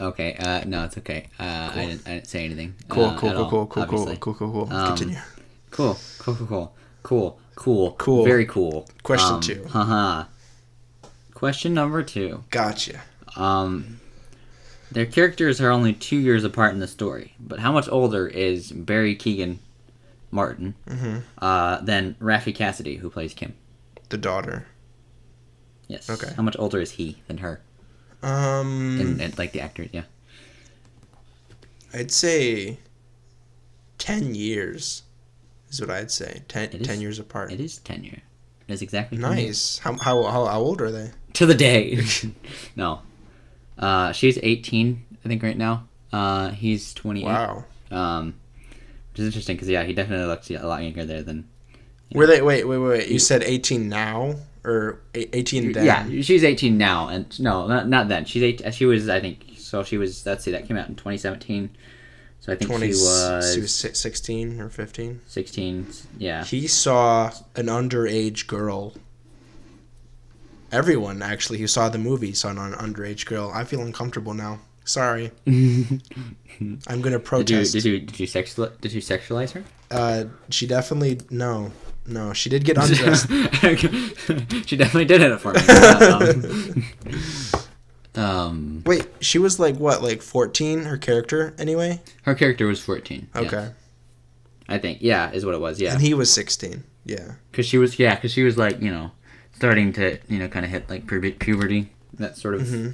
Okay. No, it's okay. I didn't say anything. Cool. At all, obviously. Cool. Continue. Cool. Cool. Very cool. Question 2. Question number 2. Gotcha. Their characters are only 2 years apart in the story, but how much older is Barry Keoghan Martin than Raffi Cassidy, who plays Kim? The daughter. Yes. Okay. How much older is he than her? And like the actor, yeah. I'd say 10 years is what I'd say. 10 years apart. It is 10 years. It is exactly 10 years. Nice. How old are they? To the day. No. She's 18, I think, right now. He's 28. Wow. Which is interesting because, he definitely looks a lot younger there than... Were they... Wait. You said 18 now? Or 18 then? Yeah, she's 18 now. And no, not then. She's 8. She was, I think... So she was... Let's see, that came out in 2017. So I think she was 16 or 15? 16, yeah. He saw an underage girl. Everyone, actually, who saw the movie saw an underage girl. I feel uncomfortable now. Sorry. I'm gonna protest. Did you sexualize her? She definitely... No, she did get undressed. She definitely did it for me. Wait, she was like what, like 14? Her character, anyway. Her character was 14. Okay, yes. I think, is what it was. Yeah, and he was 16. Yeah, because she was like starting to kind of hit like puberty, that sort of. Mm-hmm.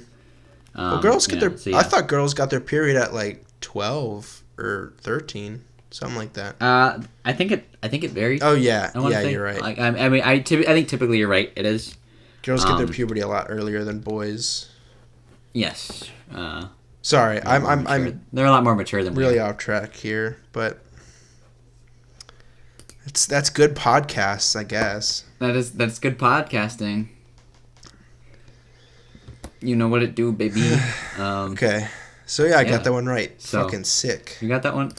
Well, girls get their. So, I thought girls got their period at like 12 or 13, something like that. I think it varies. Oh yeah, say. You're right. Like, I think typically you're right. It is. Girls get their puberty a lot earlier than boys. Yes. Sorry, I'm they're a lot more mature than we really are. off track here, but that's good podcasts, I guess. That's good podcasting. You know what it do, baby. Okay, so I got that one right. So, fucking sick. You got that one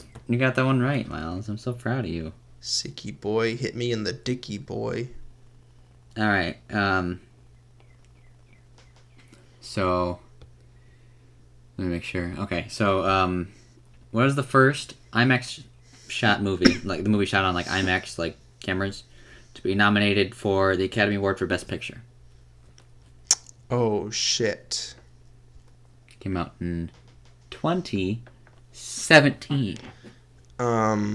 right, Miles. I'm so proud of you. Sicky boy, hit me in the dicky boy. All right. So let me make sure. Okay. So what was the first IMAX shot movie, like the movie shot on like IMAX like cameras, to be nominated for the Academy Award for Best Picture? Oh shit. Came out in 2017.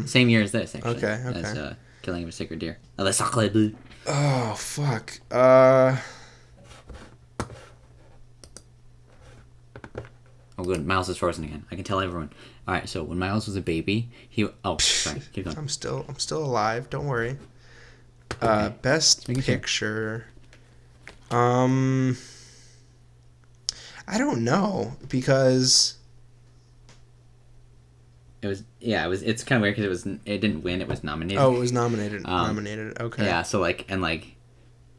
Same year as this, actually. Okay. As Killing of a Sacred Deer. Le Sacre Bleu. Oh fuck. Oh, good. Miles is frozen again. I can tell everyone. All right. So when Miles was a baby, he. Oh, sorry. Keep going. I'm still alive. Don't worry. Okay. Best Making sure. picture. I don't know because It was. Yeah. It was. It's kind of weird because it was. It didn't win. It was nominated. it was nominated. Um, Nominated. Okay. Yeah. So like and like.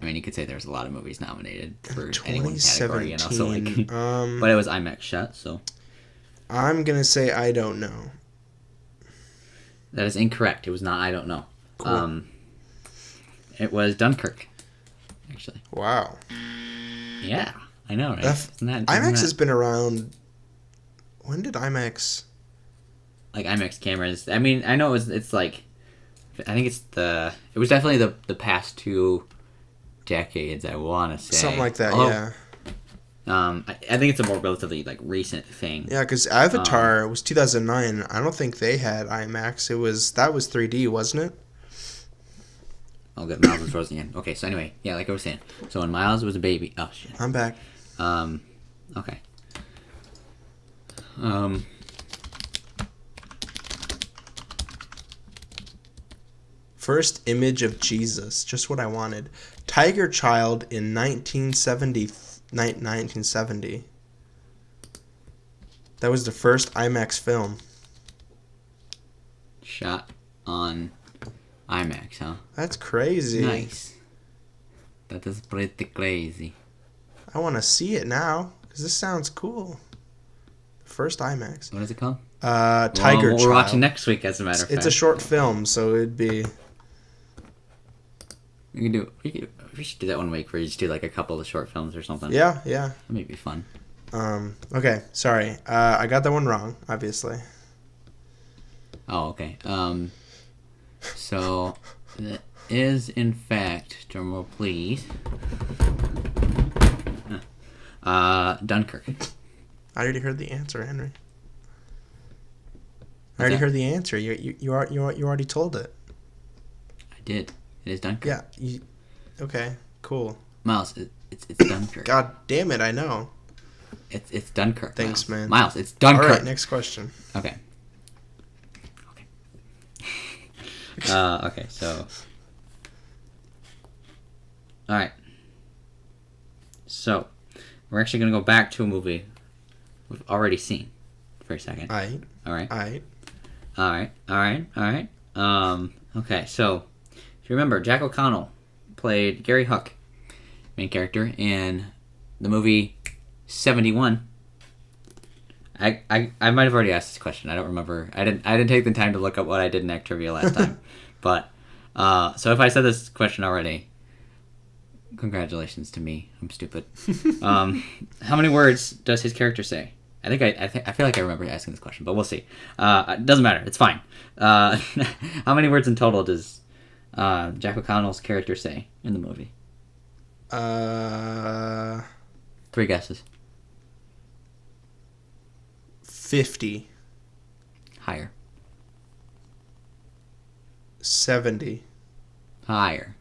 I mean, you could say there's a lot of movies nominated for any one category, you know. 2017. So like, but it was IMAX shot, so I'm gonna say I don't know. that is incorrect. It was not. I don't know. Cool. It was Dunkirk, actually. Wow. Yeah, I know, right? IMAX has been around. When did IMAX? like IMAX cameras? I mean, I know it's like, I think it was definitely the past 2 decades. I want to say Something like that. Although, Yeah. I think it's a more relatively like recent thing. Yeah, because Avatar was 2009. I don't think they had IMAX. That was 3D, wasn't it? Oh, good. Miles was frozen again. Okay, so anyway, yeah, like I was saying. So when Miles was a baby, oh shit. I'm back. Okay. First image of Jesus, just what I wanted. Tiger Child in 1970. That was the first IMAX film. Shot on IMAX, huh? That's crazy. Nice. That is pretty crazy. I want to see it now because this sounds cool. First IMAX. What is it called? Tiger What Child. we're watching next week, as a matter of fact. It's a short film, so it'd be. We should do that one week where you just do like a couple of short films or something. Yeah. That may be fun. Okay, sorry. I got that one wrong, obviously. Oh, okay. So that is in fact, drumroll please. Dunkirk. I already heard the answer, Henry. I already heard the answer. You already told it. I did. It is Dunkirk. Yeah. Okay. Cool. Miles, it's Dunkirk. God damn it! I know. It's Dunkirk. Thanks, Miles. man. Miles, it's Dunkirk. All right. Next question. Okay. Okay. So. All right. So, we're actually gonna go back to a movie we've already seen for a second. All right. All right. All right. Okay, so if you remember, Jack O'Connell played Gary Huck, main character, in the movie 71. I might have already asked this question. I don't remember. I didn't take the time to look up what I did in Actrivia last time. But so if I said this question already, congratulations to me. I'm stupid. How many words does his character say? I feel like I remember asking this question, but we'll see. It doesn't matter. It's fine. How many words in total does Jack O'Connell's character say in the movie? 3 guesses. 50. Higher. 70. Higher.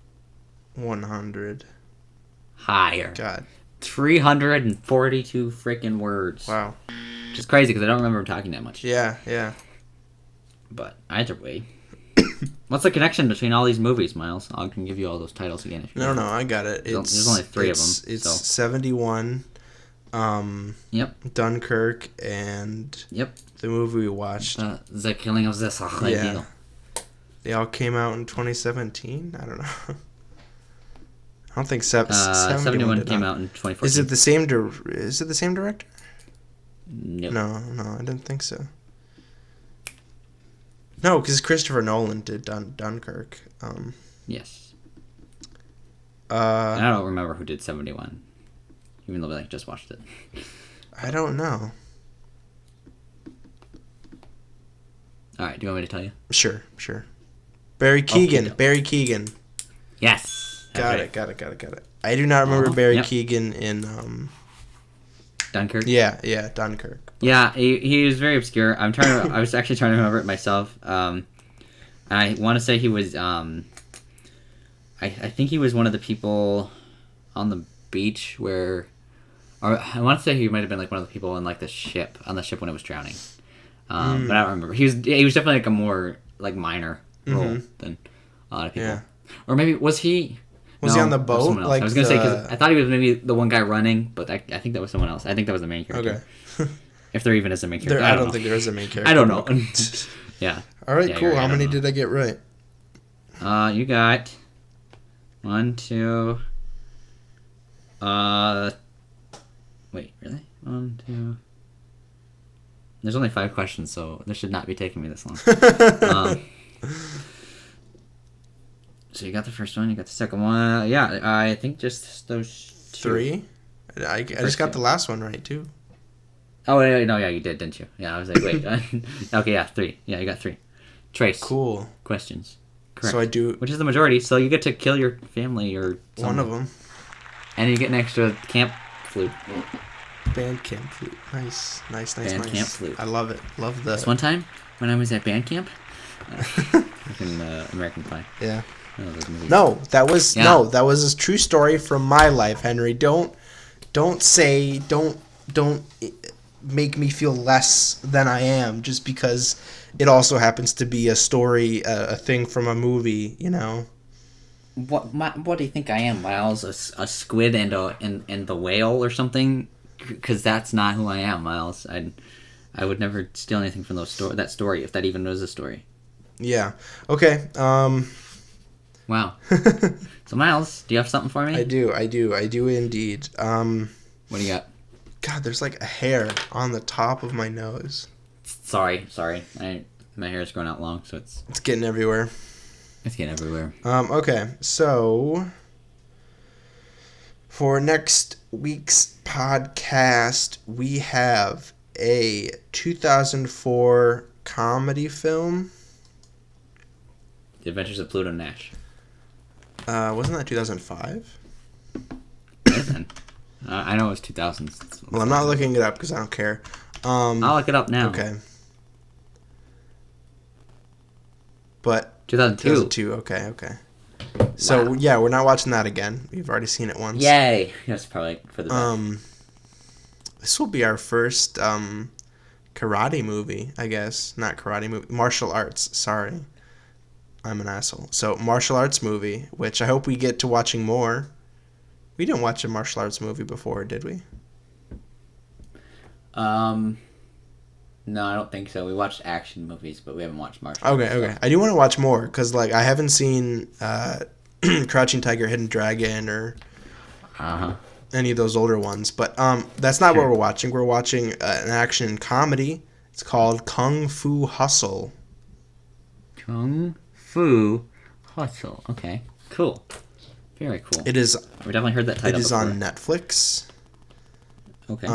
100. Higher. God. 342 freaking words. Wow. Which is crazy because I don't remember him talking that much. Yeah. But either way. What's the connection between all these movies, Miles? I can give you all those titles again. If you No, I got it. There's only 3 of them. It's so. 71. Yep. Dunkirk and Yep. the movie we watched. The Killing of the Sahara. Yeah. They all came out in 2017? I don't know. I don't think 71 came out in 2014. Is it the same director? Nope. No, I didn't think so. No, because Christopher Nolan did Dunkirk. Yes. I I don't remember who did 71, even though we just watched it. I don't know. All right, do you want me to tell you? Sure. Barry Keoghan. Okay. Barry Keoghan. Yes. Got it. I do not remember Barry Keoghan in Dunkirk. Yeah, Dunkirk. Yeah, he was very obscure. I was actually trying to remember it myself. I want to say he was. I I think he was one of the people on the beach where, or I want to say he might have been like one of the people in like the ship when it was drowning. But I don't remember. He was definitely like a more like minor role than a lot of people. Yeah. Or maybe was he? Was he on the boat? Like I was gonna say because I thought he was maybe the one guy running, but I think that was someone else. I think that was the main character. Okay. If there even is a main character, I don't think there is a main character. I don't know. Yeah. All right, cool. How many did I get right? You got 1, 2. Wait, really? 1, 2. There's only 5 questions, so this should not be taking me this long. So you got the first one, you got the second one. Yeah, I think just those 2. 3? I just got the last one right, too. Oh, no, yeah, you did, didn't you? Yeah, I was like, wait. Okay, yeah, 3. Yeah, you got 3. Trace. Cool. Questions. Correct. So I do... Which is the majority, so you get to kill your family or something. One of them. And you get an extra camp flute. Band camp flute. Nice. Band camp flute. I love it. Love the... This one time, when I was at band camp, in American Pie. Yeah. No, that was a true story from my life, Henry. Don't make me feel less than I am just because it also happens to be a story, a thing from a movie, you know. What do you think I am, Miles? A squid and the whale or something? Because that's not who I am, Miles. I would never steal anything from that story if that even was a story. Yeah. Okay. Wow. So Miles, do you have something for me? I do indeed. What do you got? God, there's like a hair on the top of my nose. Sorry. My hair is growing out long, so it's getting everywhere. It's getting everywhere. Okay, so for next week's podcast, we have a 2004 comedy film. The Adventures of Pluto Nash. Wasn't that 2005? I know it was 2000s. Well, I'm not looking it up because I don't care. I'll look it up now. Okay. But 2002. Okay. So wow. Yeah, we're not watching that again. We've already seen it once. Yay! That's probably for the best. This will be our first karate movie, I guess. Not karate movie. Martial arts. Sorry. I'm an asshole. So, martial arts movie, which I hope we get to watching more. We didn't watch a martial arts movie before, did we? No, I don't think so. We watched action movies, but we haven't watched martial arts. Okay. I do want to watch more, because like, I haven't seen Crouching Tiger, Hidden Dragon, or any of those older ones. But that's not what we're watching. We're watching an action comedy. It's called Kung Fu Hustle. Kung Fu Hustle. Okay, cool. Very cool. It is. We definitely heard that title. It is before. on Netflix. Okay.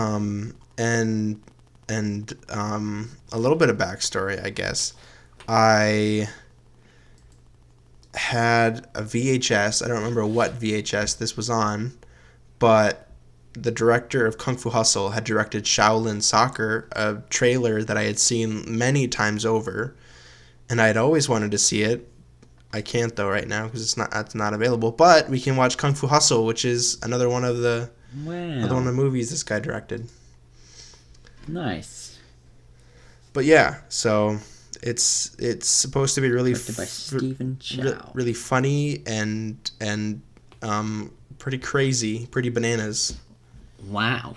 And a little bit of backstory, I guess. I had a VHS. I don't remember what VHS this was on, but the director of Kung Fu Hustle had directed Shaolin Soccer, a trailer that I had seen many times over, and I had always wanted to see it. I can't though right now because it's not available. But we can watch Kung Fu Hustle, which is another one of the movies this guy directed. Nice. But yeah, so it's supposed to be really really funny and pretty crazy, pretty bananas. Wow.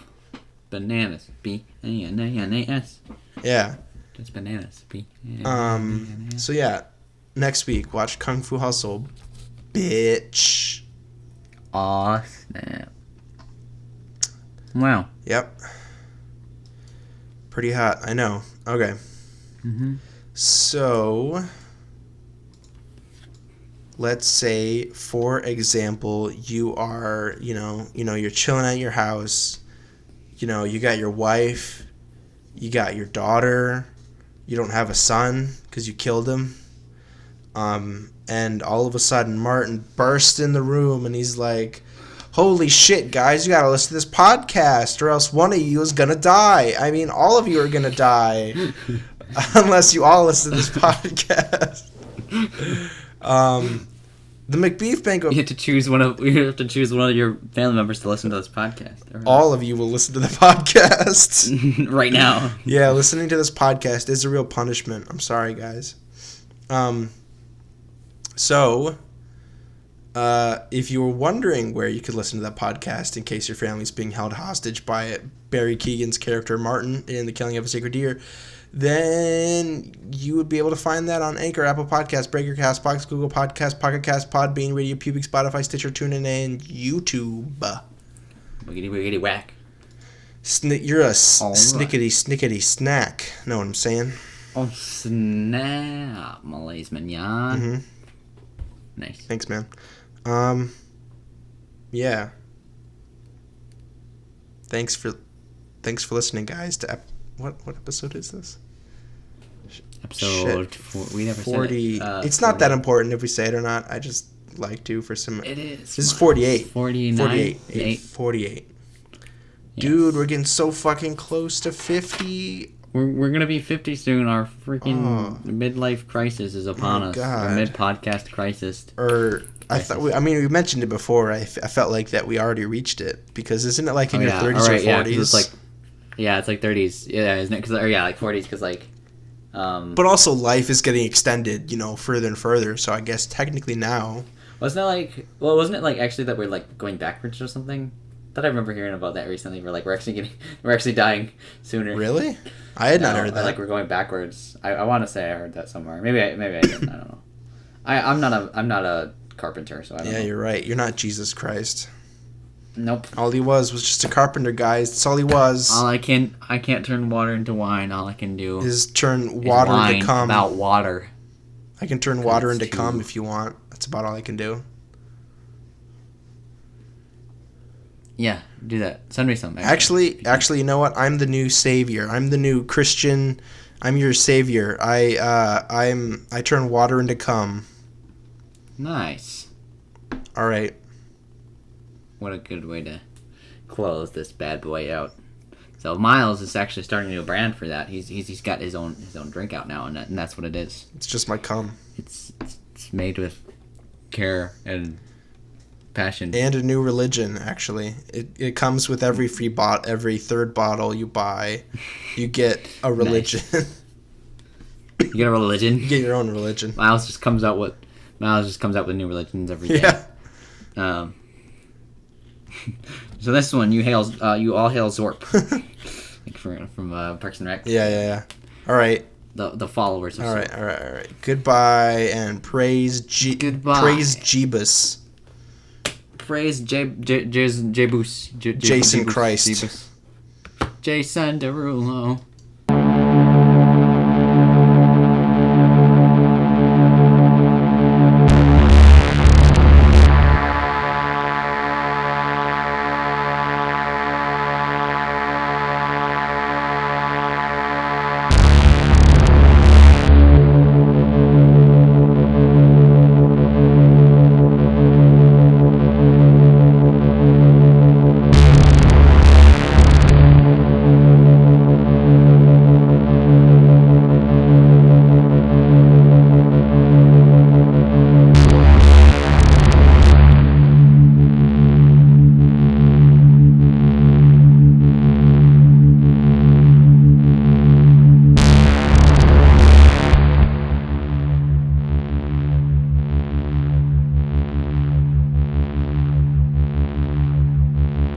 Bananas. B-A-N-A-N-A-S. Yeah. That's bananas. So yeah, next week watch Kung Fu Hustle, bitch. Aw, snap. Wow. Yep. Pretty hot, I know. Okay. Mm-hmm. So, let's say, for example, you are, you're chilling at your house. You got your wife, you got your daughter, you don't have a son because you killed him. And all of a sudden, Martin bursts in the room and he's like, holy shit, guys, you gotta listen to this podcast or else one of you is gonna die. I mean, all of you are gonna die unless you all listen to this podcast. The Macbeef-Banquet. You have to choose one of your family members to listen to this podcast. Right? All of you will listen to the podcast right now. Yeah, listening to this podcast is a real punishment. I'm sorry, guys. So, if you were wondering where you could listen to that podcast in case your family's being held hostage by Barry Keoghan's character Martin in The Killing of a Sacred Deer, then you would be able to find that on Anchor, Apple Podcasts, Breaker, Castbox, Google Podcasts, Pocket Cast, Podbean, Radio Public, Spotify, Stitcher, TuneIn, and YouTube. Wiggity wiggity whack. You're a snickety snack. Know what I'm saying? Oh snap, Malaise Mignon. Mm-hmm. Nice. Thanks, man. Yeah. Thanks for listening, guys. To what episode is this? Episode we never 40. said it. It's not that important if we say it or not. I just like to for some. It is. This is 48. 49. 48. Yes. Dude, we're getting so fucking close to 50. We're gonna be 50 soon. Our freaking midlife crisis is upon us. God. Our mid-podcast crisis. We mentioned it before. I felt like that we already reached it because isn't it like in your 30s or 40s? It's like 30s. Yeah, isn't it? Like 40s because like. But also life is getting extended, further and further. So I guess technically now. Wasn't it like actually that we're like going backwards or something? I thought I remember hearing about that recently. We're actually dying sooner. Really? I had not heard that. Like we're going backwards. I want to say I heard that somewhere. Maybe I didn't. I don't know. I'm not a carpenter, so I don't know. Yeah, you're right. You're not Jesus Christ. Nope. All he was just a carpenter, guys. That's all he was. I can't turn water into wine. All I can do is turn water into cum. About water. I can turn water into cum if you want. That's about all I can do. Yeah, do that. Send me some. Actually, you know what? I'm the new savior. I'm the new Christian. I'm your savior. I turn water into cum. Nice. All right. What a good way to close this bad boy out. So Milz is actually starting a new brand for that. He's got his own drink out now, and that's what it is. It's just my cum. It's made with care and passion and a new religion. Actually, it comes with every every third bottle you buy, you get a religion. You get a religion. You get your own religion. Milz just comes out with new religions every day. Yeah. So this one, you all hail Zorp, like from Parks and Rec. Yeah. All right. The followers. Of all right. Goodbye and praise Goodbye. Praise Jeebus. Praise Jebus. Jason Christ. Jason Derulo.